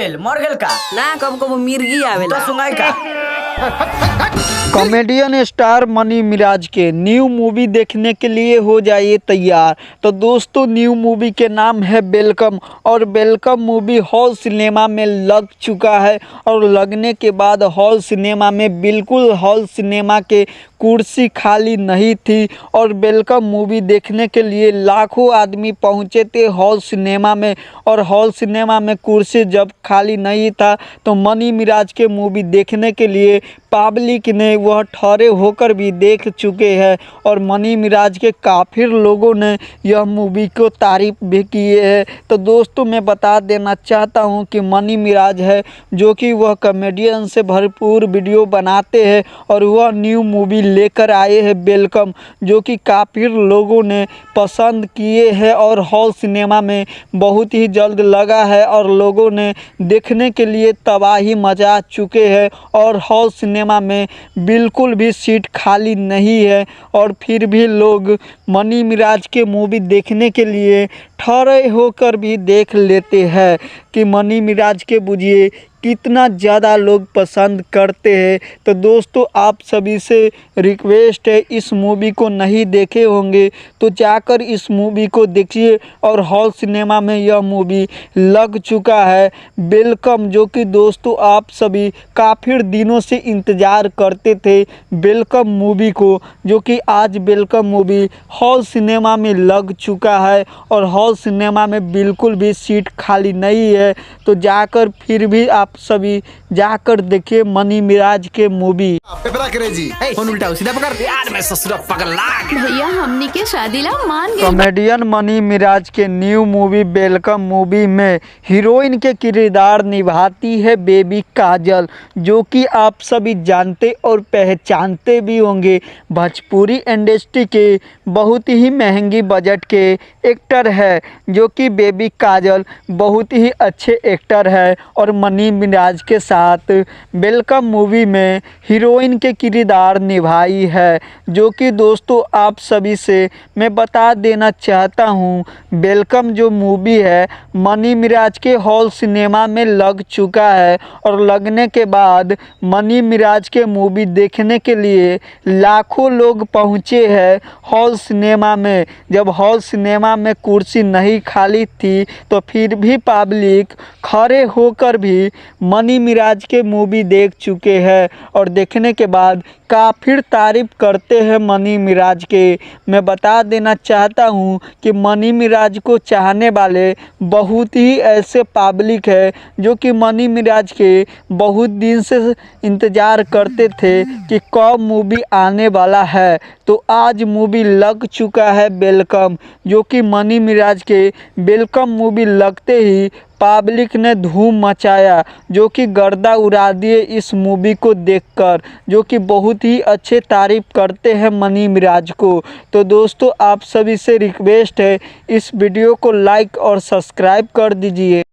भेल मर गेल का ना कब कब मिर्गी आवेला तो सुनाई का। कॉमेडियन स्टार मनी मिराज के न्यू मूवी देखने के लिए हो जाइए तैयार। तो दोस्तों न्यू मूवी के नाम है वेलकम और वेलकम मूवी हॉल सिनेमा में लग चुका है और लगने के बाद हॉल सिनेमा में बिल्कुल हॉल सिनेमा के कुर्सी खाली नहीं थी और वेलकम मूवी देखने के लिए लाखों आदमी पहुंचे थे हॉल सिनेमा में। और हॉल सिनेमा में कुर्सी जब खाली नहीं था तो मनी मिराज के मूवी देखने के लिए पब्लिक ने वह ठहरे होकर भी देख चुके हैं और मनी मिराज के काफ़ी लोगों ने यह मूवी को तारीफ भी किए हैं। तो दोस्तों मैं बता देना चाहता हूं कि मनी मिराज है जो कि वह कॉमेडियन से भरपूर वीडियो बनाते हैं और वह न्यू मूवी लेकर आए हैं वेलकम, जो कि काफ़ी लोगों ने पसंद किए हैं और हॉल सिनेमा में बहुत ही जल्द लगा है और लोगों ने देखने के लिए तबाही मचा चुके हैं और हॉल सिनेमा में बिल्कुल भी सीट खाली नहीं है और फिर भी लोग मनी मिराज के मूवी देखने के लिए ठहरे होकर भी देख लेते हैं कि मनी मिराज के बुझिए कितना ज़्यादा लोग पसंद करते हैं। तो दोस्तों आप सभी से रिक्वेस्ट है, इस मूवी को नहीं देखे होंगे तो जाकर इस मूवी को देखिए और हॉल सिनेमा में यह मूवी लग चुका है वेलकम, जो कि दोस्तों आप सभी काफ़ी दिनों से इंतज़ार करते थे वेलकम मूवी को, जो कि आज वेलकम मूवी हॉल सिनेमा में लग चुका है और हॉल सिनेमा में बिल्कुल भी सीट खाली नहीं है। तो जाकर फिर भी आप सभी जाकर देखिए मनी मिराज के मूवी। भैया हमनी के शादी ला मान गए। कॉमेडियन मनी मिराज के न्यू मूवी वेलकम मूवी में हीरोइन के किरदार निभाती है बेबी काजल, जो कि आप सभी जानते और पहचानते भी होंगे। भोजपुरी इंडस्ट्री के बहुत ही महंगी बजट के एक्टर है जो कि बेबी काजल बहुत ही अच्छे एक्टर है और मनी मिराज के साथ वेलकम मूवी में हीरोइन के किरदार निभाई है, जो कि दोस्तों आप सभी से मैं बता देना चाहता हूं वेलकम जो मूवी है मनी मिराज के हॉल सिनेमा में लग चुका है और लगने के बाद मनी मिराज के मूवी देखने के लिए लाखों लोग पहुंचे हैं हॉल सिनेमा में। जब हॉल सिनेमा में कुर्सी नहीं खाली थी तो फिर भी पब्लिक खड़े होकर भी मनी मिराज के मूवी देख चुके हैं और देखने के बाद काफ़ी तारीफ करते हैं मनी मिराज के। मैं बता देना चाहता हूं कि मनी मिराज को चाहने वाले बहुत ही ऐसे पब्लिक है जो कि मनी मिराज के बहुत दिन से इंतज़ार करते थे कि कब मूवी आने वाला है। तो आज मूवी लग चुका है वेलकम, जो कि मनी मिराज के वेलकम मूवी लगते ही पब्लिक ने धूम मचाया, जो कि गर्दा उड़ा दिए इस मूवी को देखकर, जो कि बहुत ही अच्छे तारीफ करते हैं मनी मिराज को। तो दोस्तों आप सभी से रिक्वेस्ट है इस वीडियो को लाइक और सब्सक्राइब कर दीजिए।